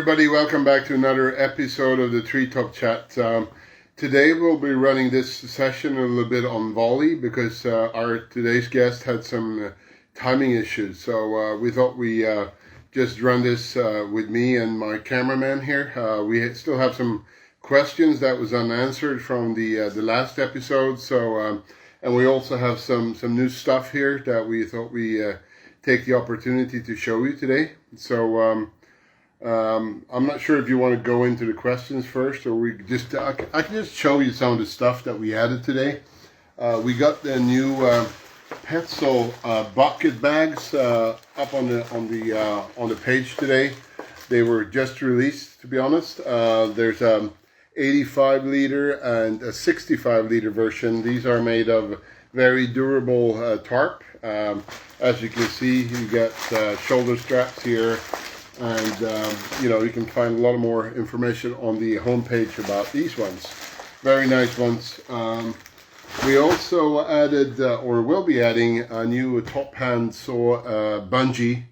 everybody, welcome back to another episode of the Treetopchat. Today we'll be running this session a little bit on volley because our today's guest had some timing issues. So we thought we just run this with me and my cameraman here. We still have some questions that was unanswered from the last episode. So and we also have some new stuff here that we thought we take the opportunity to show you today. So I'm not sure if you want to go into the questions first, or we just I can just show you some of the stuff that we added today. We got the new Petzl bucket bags up on the page today. They were just released, to be honest. There's 85 liter and a 65 liter version. These are made of very durable tarp. As you can see, you get shoulder straps here. And, you can find a lot more information on the homepage about these ones. Very nice ones. We also added, or will be adding, a new top hand saw bungee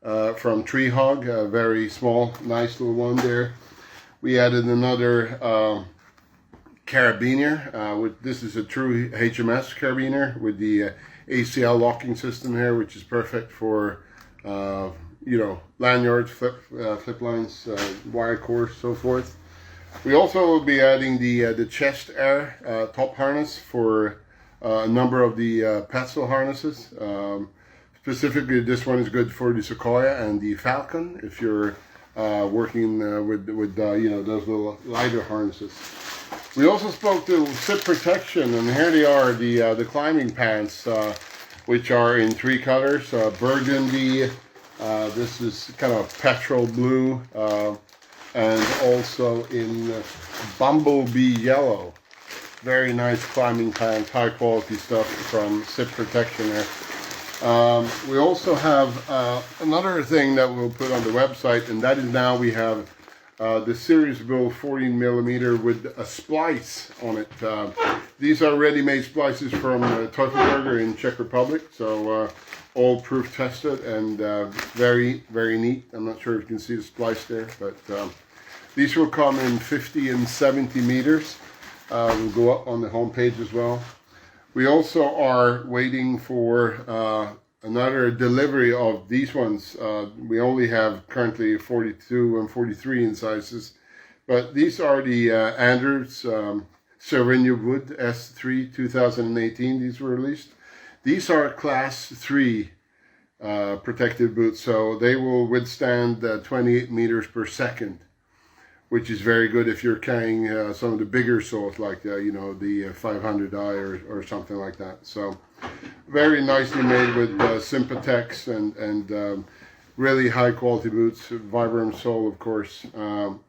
from Treehog. A very small, nice little one there. We added another carabiner. This is a true HMS carabiner with the ACL locking system here, which is perfect for lanyards, flip lines, wire cord, so forth. We also will be adding the chest air top harness for a number of the Petzl harnesses. Specifically, this one is good for the Sequoia and the Falcon if you're working with those little lighter harnesses. We also spoke to Zip Protection, and here they are, the climbing pants, which are in three colors: burgundy. This is kind of petrol blue, and also in bumblebee yellow. Very nice climbing pants, high quality stuff from Zip Protection there. We also have another thing that we'll put on the website, and that is now we have the Series Build 14mm with a splice on it. These are ready-made splices from Teufelberger in Czech Republic, so all proof tested and very, very neat. I'm not sure if you can see the splice there, but these will come in 50 and 70 meters. Will go up on the homepage as well. We also are waiting for another delivery of these ones. We only have currently 42 and 43 in sizes, but these are the Anders Serenia Wood S3 2018. These were released. These are class 3 protective boots, so they will withstand 28 meters per second, which is very good if you're carrying some of the bigger saws like the 500i or something like that. So very nicely made with Sympatex and really high quality boots, Vibram sole of course, and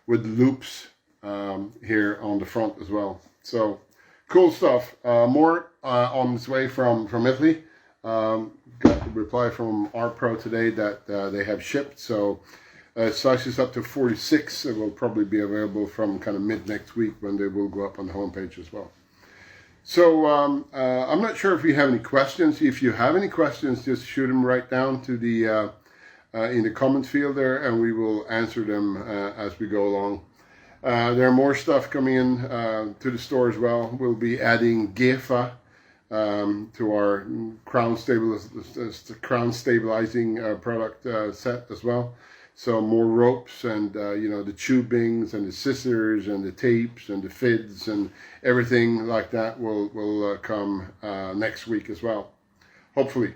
with loops here on the front as well. So cool stuff. More on its way from Italy. Got a reply from Arpro today that they have shipped. So sizes up to 46. It will probably be available from kind of mid next week when they will go up on the homepage as well. So I'm not sure if you have any questions. If you have any questions, just shoot them right down to the in the comment field there, and we will answer them as we go along. There are more stuff coming in to the store as well. We'll be adding Gefa to our crown stabilizing product set as well. So more ropes and the tubings and the scissors and the tapes and the fids and everything like that will come next week as well, hopefully.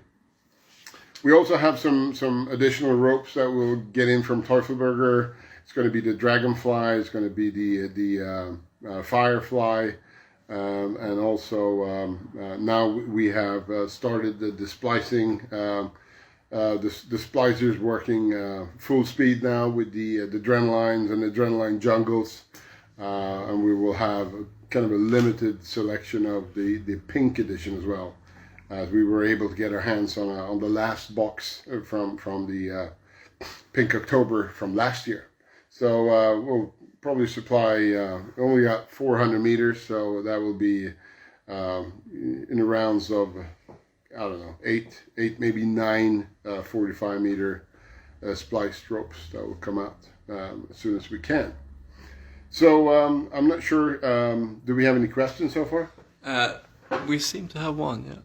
We also have some additional ropes that we'll get in from Teufelberger. It's going to be the Dragonfly. It's going to be the Firefly. And also now we have started the splicing. The splicers working full speed now with the Adrenalines and the Adrenaline Jungles. And we will have kind of a limited selection of the pink edition as well, as we were able to get our hands on the last box from the Pink October from last year. So we'll probably supply, only got 400 meters, so that will be in the rounds of, I don't know, eight maybe 9 45 meter spliced ropes that will come out as soon as we can. So I'm not sure. Do we have any questions so far? We seem to have one.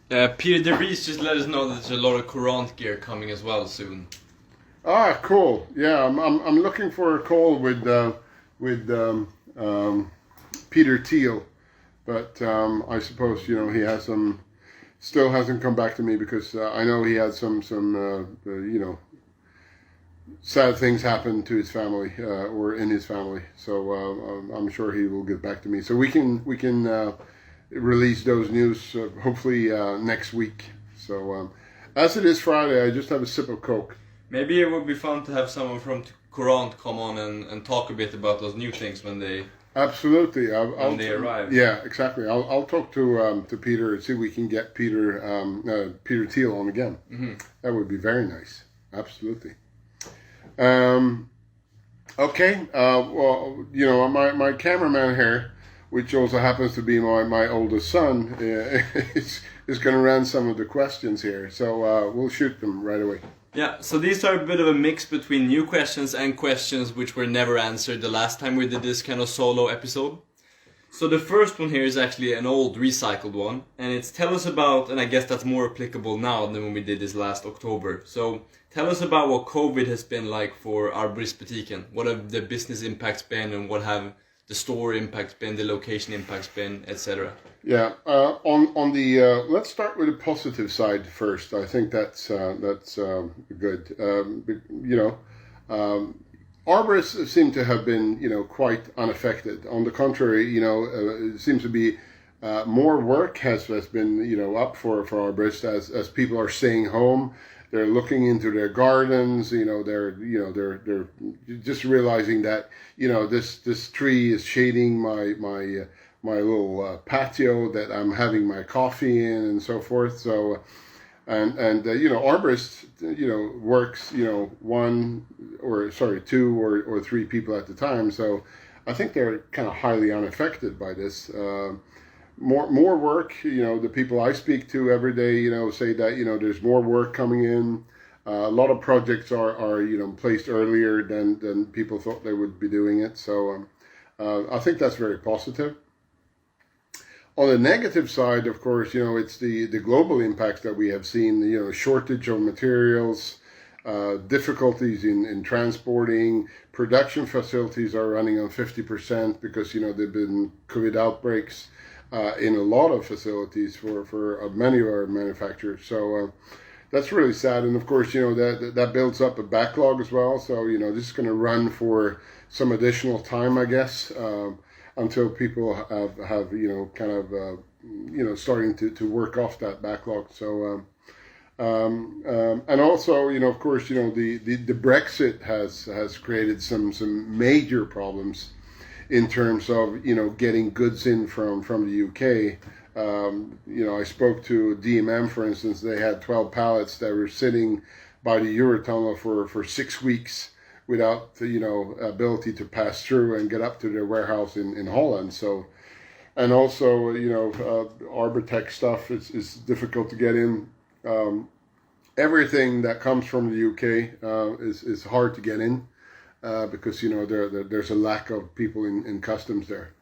Peter DeVries just let us know that there's a lot of Courant gear coming as well soon. Ah, cool. Yeah, I'm looking for a call with Peter Thiel, but I suppose he still hasn't come back to me because I know he had some sad things happen to his family or in his family. So I'm sure he will get back to me. So we can release those news hopefully next week. So as it is Friday, I just have a sip of Coke. Maybe it would be fun to have someone from Courant come on and talk a bit about those new things when they absolutely when they arrive. Yeah, exactly. I'll talk to Peter and see if we can get Peter Thiel on again. Mm-hmm. That would be very nice. Absolutely. Okay. Well, my cameraman here, which also happens to be my oldest son, is going to run some of the questions here. So we'll shoot them right away. Yeah, so these are a bit of a mix between new questions and questions which were never answered the last time we did this kind of solo episode. So the first one here is actually an old recycled one, and it's tell us about, and I guess that's more applicable now than when we did this last October. So tell us about what COVID has been like for Arboristbutiken. What have the business impacts been, and what have the store impacts been, the location impacts been, etc. Yeah, on the let's start with the positive side first. I think that's good. Arborists seem to have been quite unaffected. On the contrary, it seems to be more work has been up for arborists as people are staying home. They're looking into their gardens. They're just realizing that this tree is shading my little patio that I'm having my coffee in and so forth. So, arborist works two or three people at the time. So, I think they're kind of highly unaffected by this. More work. The people I speak to every day, say that there's more work coming in. A lot of projects are placed earlier than people thought they would be doing it. So, I think that's very positive. On the negative side, of course, it's the global impacts that we have seen, shortage of materials, difficulties in transporting, production facilities are running on 50% because, there've been COVID outbreaks in a lot of facilities for many of our manufacturers. So that's really sad. And of course, that builds up a backlog as well. So, this is going to run for some additional time, I guess, until people have starting to work off that backlog. So and also of course the Brexit has created some major problems in terms of getting goods in from the UK. I spoke to DMM, for instance. They had 12 pallets that were sitting by the Eurotunnel for 6 weeks without the ability to pass through and get up to their warehouse in Holland. So, and also Arbortech stuff is difficult to get in. Everything that comes from the UK is hard to get in because there's a lack of people in customs there.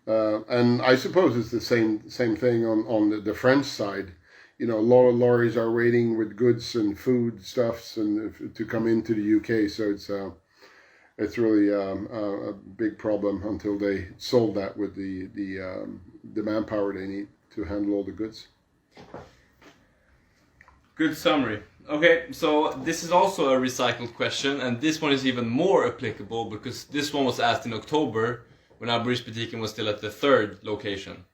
And I suppose it's the same thing on the French side. A lot of lorries are waiting with goods and food stuffs and to come into the UK. So it's really a big problem until they solve that with the manpower they need to handle all the goods. Good summary. Okay, so this is also a recycled question, and this one is even more applicable because this one was asked in October when Arboristbutiken was still at the 3rd location.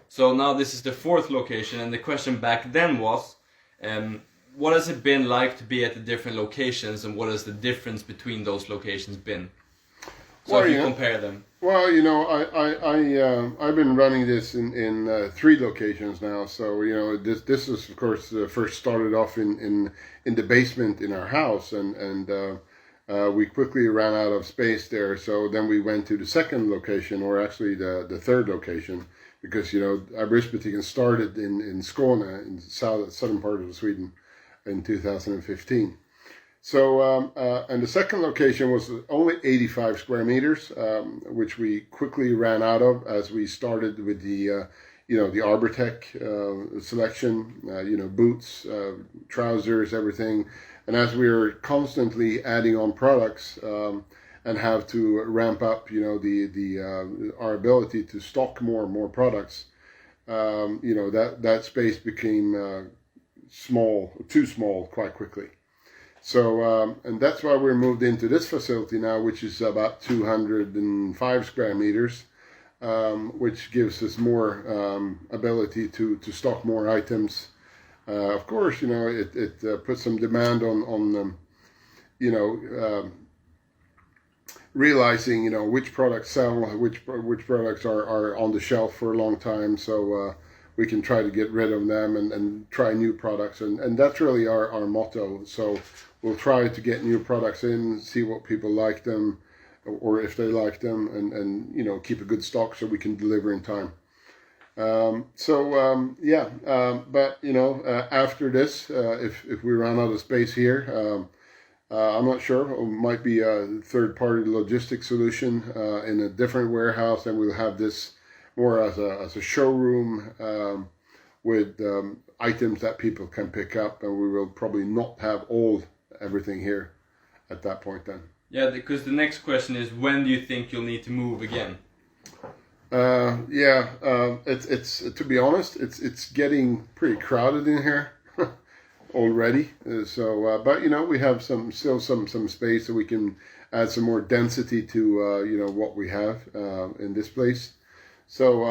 So now this is the 4th location, and the question back then was, what has it been like to be at the different locations, and what has the difference between those locations been? So if you compare them. Well, I've been running this in 3 locations now. So this is of course first started off in the basement in our house, and we quickly ran out of space there. So then we went to the 2nd location, or actually the 3rd location, because Arboristbutiken started in Skåne, in the southern part of Sweden, in 2015. So, and the second location was only 85 square meters, which we quickly ran out of as we started with the Arbortech selection, boots, trousers, everything. And as we were constantly adding on products and have to ramp up, our ability to stock more and more products, that space became too small quite quickly. So, and that's why we're moved into this facility now, which is about 205 square meters, which gives us more ability to stock more items. Of course, it puts some demand on realizing, which products sell, which products are on the shelf for a long time. So we can try to get rid of them and try new products. And that's really our motto. So we'll try to get new products in, see what people like them, or if they like them, and keep a good stock so we can deliver in time. But after this, if we run out of space here, I'm not sure. It might be a third-party logistics solution in a different warehouse, and we'll have this more as a showroom with items that people can pick up, and we will probably not have everything here at that point then. Yeah, because the next question is, when do you think you'll need to move again? It's to be honest, it's getting pretty crowded in here already. But we have some space so we can add some more density to what we have in this place. So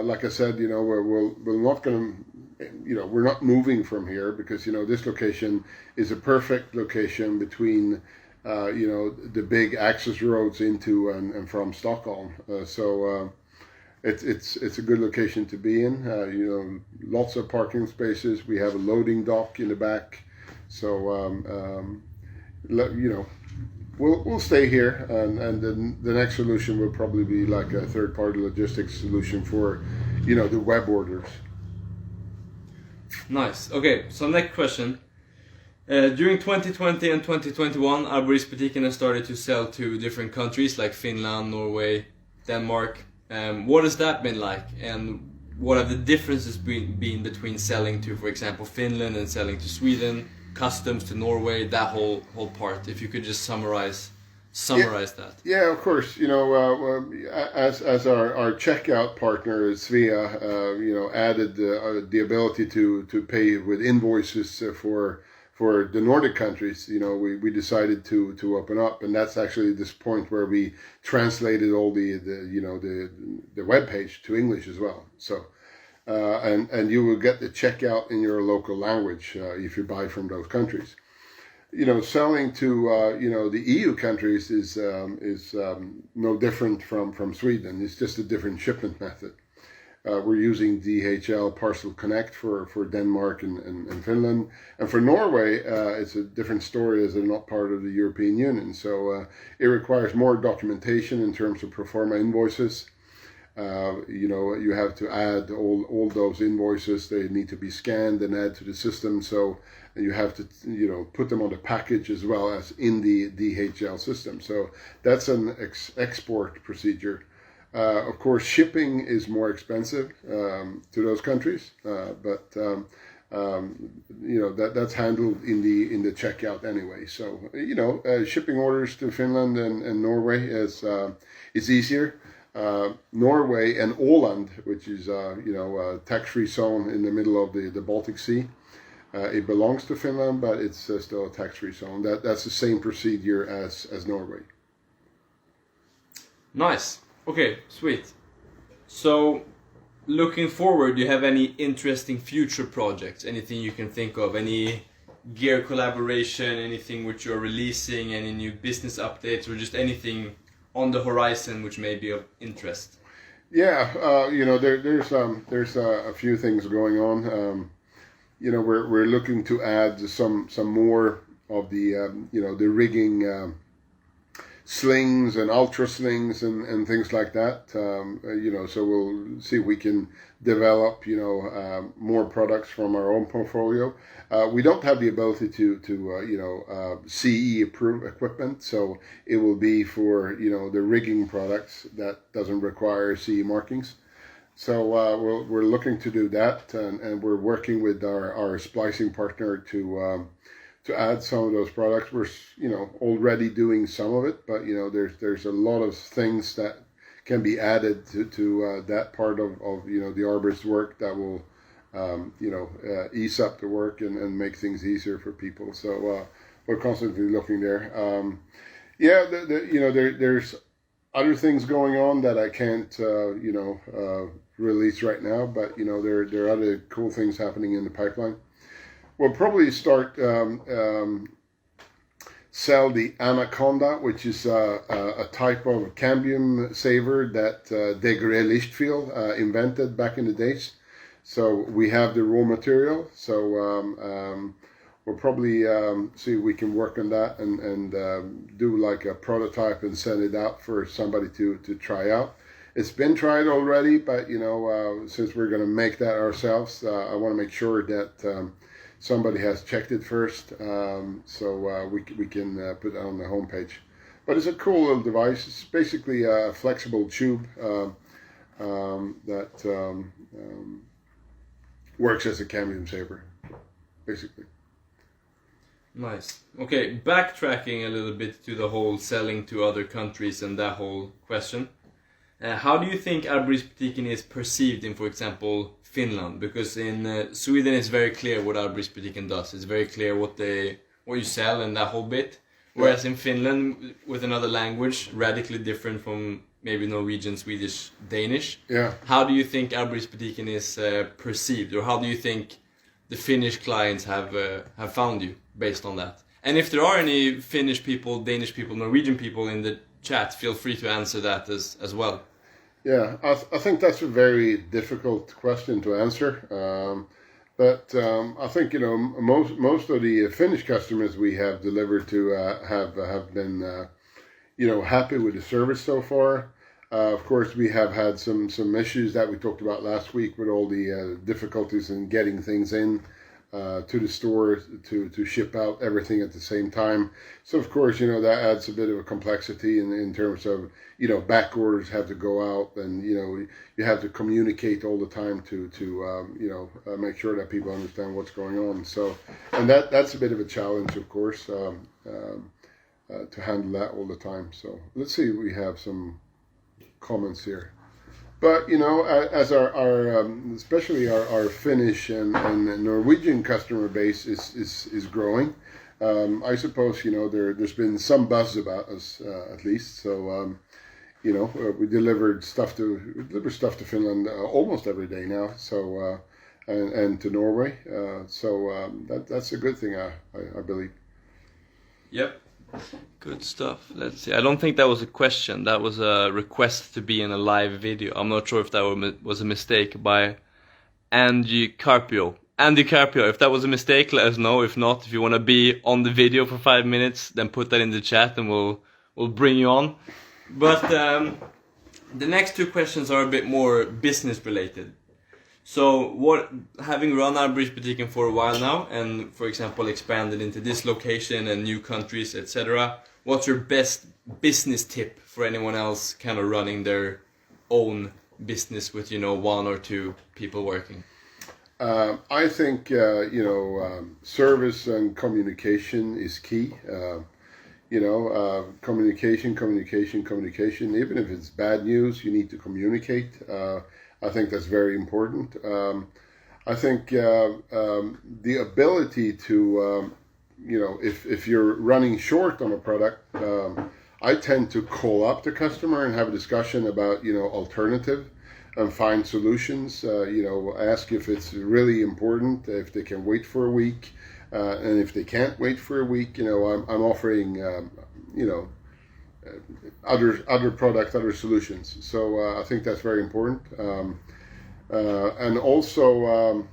like I said, we're not going to, we're not moving from here because this location is a perfect location between the big access roads into and from Stockholm. It's a good location to be in. Lots of parking spaces. We have a loading dock in the back. So we'll stay here, and then the next solution will probably be like a third-party logistics solution for the web orders. Nice. Okay, so next question. During 2020 and 2021, Arboristbutiken has started to sell to different countries like Finland, Norway, Denmark. What has that been like, and what have the differences been between selling to, for example, Finland and selling to Sweden, customs to Norway, that whole part? If you could just summarize that. Yeah, of course. As our checkout partner Svea, added the ability to pay with invoices for the Nordic countries, we decided to open up, and that's actually this point where we translated all the web page to English as well. So, and you will get the checkout in your local language if you buy from those countries. Selling to the EU countries is no different from Sweden. It's just a different shipment method. We're using DHL Parcel Connect for Denmark and Finland. And for Norway, it's a different story as they're not part of the European Union. So it requires more documentation in terms of pro forma invoices. You have to add all those invoices. They need to be scanned and add to the system. So you have to, put them on the package as well as in the DHL system. So that's an export procedure. Of course, shipping is more expensive to those countries, but that's handled in the checkout anyway. So shipping orders to Finland and Norway is easier. Norway and Åland, which is a tax-free zone in the middle of the Baltic Sea, it belongs to Finland, but it's still a tax-free zone. That's the same procedure as Norway. Nice. Okay, sweet. So, looking forward, do you have any interesting future projects? Anything you can think of? Any gear collaboration? Anything which you're releasing? Any new business updates? Or just anything on the horizon which may be of interest? Yeah, there's a few things going on. We're looking to add some more of the the rigging slings and ultra slings and things like that. So we'll see if we can develop, more products from our own portfolio. We don't have the ability to CE approve equipment, so it will be for, the rigging products that doesn't require CE markings. So we're looking to do that, and we're working with our splicing partner to add some of those products. We're already doing some of it, but there's a lot of things that can be added to that part of the arborist work that will ease up the work and make things easier for people. So we're constantly looking there. There's other things going on that I can't release right now, but there are other cool things happening in the pipeline. We'll probably start sell the Anaconda, which is a type of cambium saver that Desgrais Lichtfield invented back in the days. So we have the raw material. So we'll probably see if we can work on that and do like a prototype and send it out for somebody to try out. It's been tried already, but since we're going to make that ourselves, I want to make sure that somebody has checked it first, so we can put it on the homepage. But it's a cool little device. It's basically a flexible tube that works as a cambium saver, basically. Nice. Okay, backtracking a little bit to the whole selling to other countries and that whole question. How do you think Arboristbutiken is perceived in, for example, Finland? Because in Sweden it's very clear what Arboristbutiken does. It's very clear what you sell and that whole bit. Whereas in Finland, with another language, radically different from maybe Norwegian, Swedish, Danish. Yeah. How do you think Arboristbutiken is perceived, or how do you think the Finnish clients have found you based on that? And if there are any Finnish people, Danish people, Norwegian people in the chat, feel free to answer that as well. Yeah, I think that's a very difficult question to answer. But I think most of the Finnish customers we have delivered to have been happy with the service so far. Of course, we have had some issues that we talked about last week with all the difficulties in getting things in to the store to ship out everything at the same time. So of course, that adds a bit of a complexity in terms of, back orders have to go out, and, you have to communicate all the time to make sure that people understand what's going on. So, and that's a bit of a challenge, of course, to handle that all the time. So let's see if we have some comments here. But as our especially our Finnish and Norwegian customer base is growing, I suppose there's been some buzz about us at least. So we deliver stuff to Finland almost every day now. So and to Norway. So that's a good thing, I believe. Yep. Good stuff. Let's see. I don't think that was a question. That was a request to be in a live video. I'm not sure if that was a mistake by Andy Carpio. Andy Carpio, if that was a mistake, let us know. If not, if you want to be on the video for 5 minutes, then put that in the chat and we'll bring you on. But the next two questions are a bit more business related. So having run Arboristbutiken for a while now, and for example expanded into this location and new countries, etc., what's your best business tip for anyone else kind of running their own business with one or two people working? I think service and communication is key. Communication. Even if it's bad news, you need to communicate. I think that's very important. I think the ability to, if you're running short on a product, I tend to call up the customer and have a discussion about, alternative and find solutions. Ask if it's really important, if they can wait for a week, and if they can't wait for a week, I'm offering, other products, other solutions. So I think that's very important. And also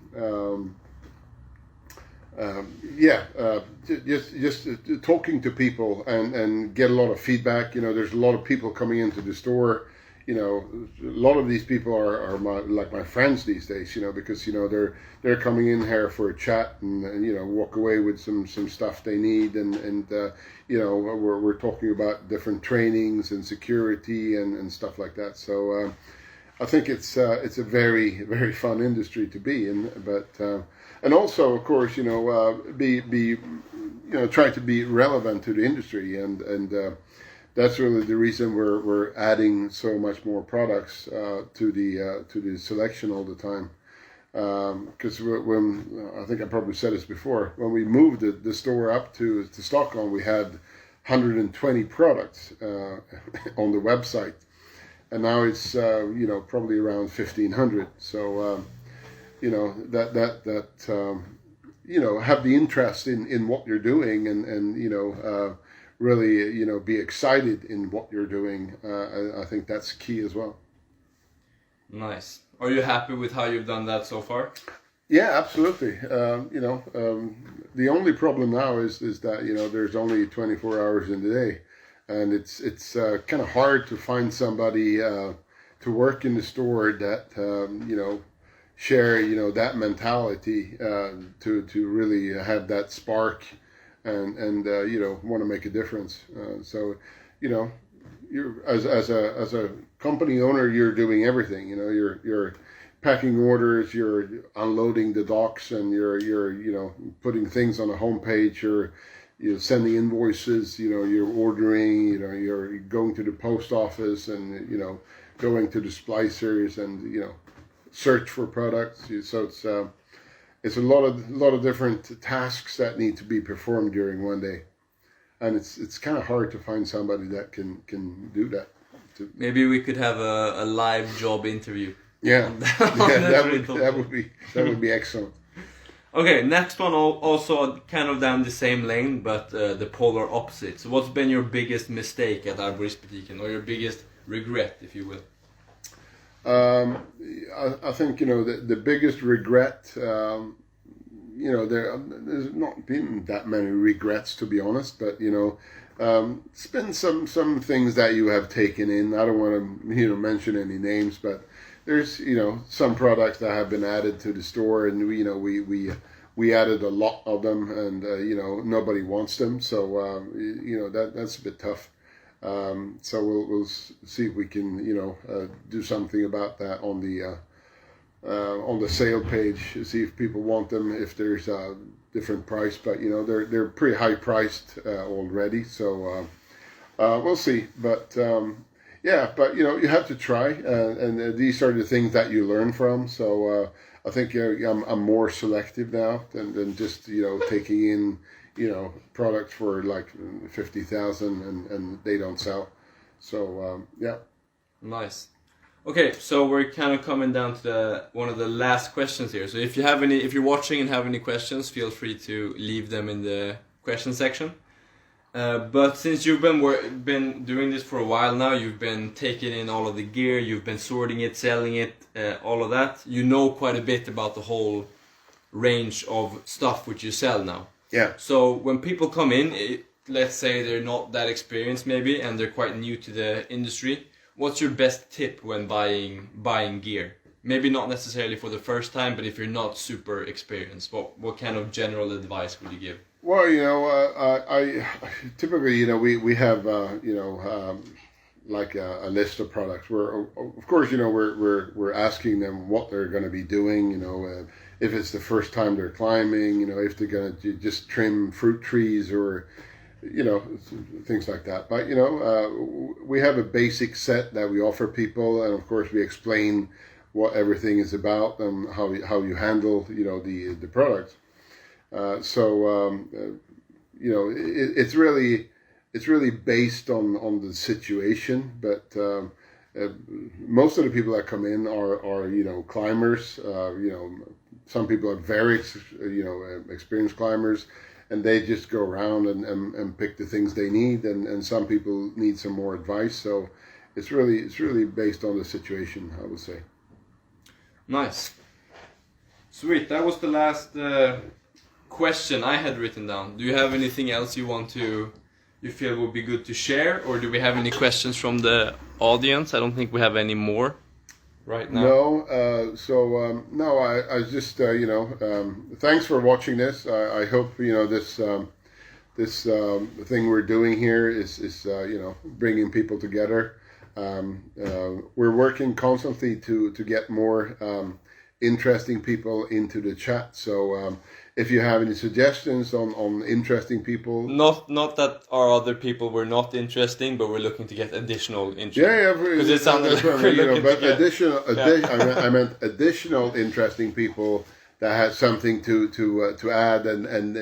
just talking to people and get a lot of feedback. There's a lot of people coming into the store. A lot of these people are my friends these days. Because they're coming in here for a chat and walk away with some stuff they need and we're talking about different trainings and security and stuff like that. So I think it's a very, very fun industry to be in, but and also, of course, be try to be relevant to the industry, and that's really the reason we're adding so much more products to the selection all the time. Because when I think I probably said this before, when we moved the store up to Stockholm, we had 120 products on the website. And now it's probably around 1,500. So have the interest in what you're doing and really be excited in what you're doing. I think that's key as well. Nice. Are you happy with how you've done that so far? Yeah, absolutely. The only problem now is that there's only 24 hours in the day. And it's kind of hard to find somebody to work in the store that share that mentality to really have that spark and want to make a difference. So you're as a company owner, you're doing everything. You're packing orders, you're unloading the docks, and you're putting things on a homepage. You're sending invoices, you're ordering, you're going to the post office and, going to the splicers and, search for products. So it's a lot of different tasks that need to be performed during one day. And it's kind of hard to find somebody that can do that. Maybe we could have a live job interview. Yeah, that would be excellent. Okay, next one also kind of down the same lane, but the polar opposite. So what's been your biggest mistake at Arboristbutiken, or your biggest regret, if you will? I think, the biggest regret, there's not been that many regrets, to be honest, but, it's been some things that you have taken in. I don't want to, mention any names, but there's, some products that have been added to the store, and we added a lot of them, and nobody wants them, so that's a bit tough. So we'll see if we can do something about that on the sale page. See if people want them, if there's a different price, but they're pretty high priced already. So we'll see, but. Yeah, but you have to try, and these are the things that you learn from. So I think I'm more selective now than just taking in products for like 50,000 and they don't sell. So yeah. Nice. Okay, so we're kind of coming down to one of the last questions here. So if you're watching and have any questions, feel free to leave them in the question section. But since you've been doing this for a while now, you've been taking in all of the gear, you've been sorting it, selling it, all of that. You know quite a bit about the whole range of stuff which you sell now. Yeah. So when people come in, let's say they're not that experienced maybe, and they're quite new to the industry, what's your best tip when buying gear? Maybe not necessarily for the first time, but if you're not super experienced, what kind of general advice would you give? Well, I typically, we have, like a list of products where, of course, we're asking them what they're going to be doing, if it's the first time they're climbing, if they're going to just trim fruit trees or, things like that. But, we have a basic set that we offer people. And of course, we explain what everything is about and how you handle, the products. It's really based on the situation, but most of the people that come in are climbers. Some people are very experienced climbers, and they just go around and pick the things they need, and some people need some more advice. So it's really based on the situation, I would say. Nice. Sweet. That was the question I had written down. Do you have anything else you feel would be good to share, or do we have any questions from the audience? I don't think we have any more right now. No, no, I just, thanks for watching this. I hope, this thing we're doing here is bringing people together. We're working constantly to get more interesting people into the chat. So if you have any suggestions on interesting people, not that our other people were not interesting, but we're looking to get additional interest. Yeah, because it sounded like what we're I mean, looking but to get. I meant additional interesting people that had something to add, and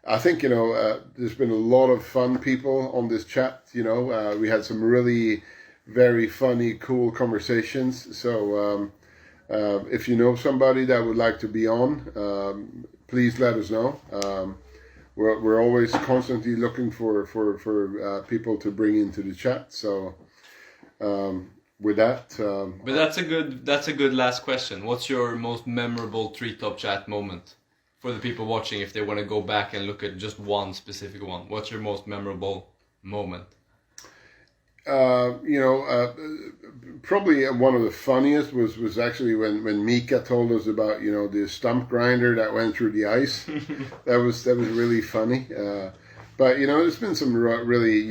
I think there's been a lot of fun people on this chat. We had some really very funny, cool conversations. So if you know somebody that would like to be on, please let us know. We're always constantly looking for people to bring into the chat. So with that, but that's a good last question. What's your most memorable Treetopchat moment for the people watching? If they want to go back and look at just one specific one, what's your most memorable moment? Probably one of the funniest was actually when Mika told us about the stump grinder that went through the ice. that was really funny. But there's been some really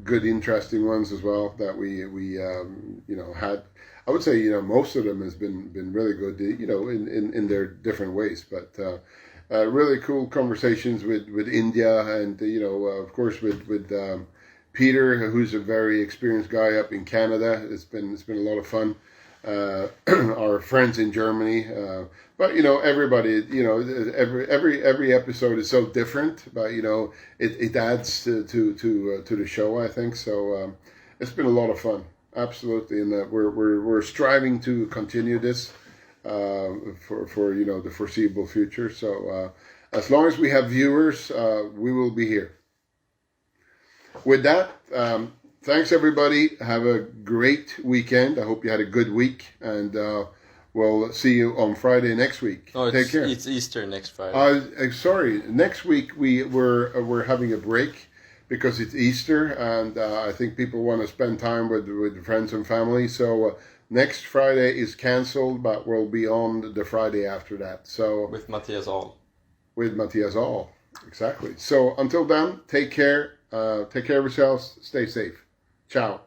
good, interesting ones as well that we had. I would say most of them has been really good, in their different ways. But really cool conversations with India and of course with Peter, who's a very experienced guy up in Canada. It's been a lot of fun. Our friends in Germany, but everybody, every episode is so different, but it adds to the show, I think. So it's been a lot of fun, absolutely, and we're striving to continue this for the foreseeable future. So as long as we have viewers, we will be here. With that, thanks everybody. Have a great weekend. I hope you had a good week, and we'll see you on Friday next week. Oh, Take care. It's Easter next Friday. Sorry, next week we're having a break because it's Easter, and I think people want to spend time with friends and family. So next Friday is cancelled, but we'll be on the Friday after that. So with Matthias Ahl. With Matthias Ahl, exactly. So until then, take care. Take care of yourselves. Stay safe. Ciao.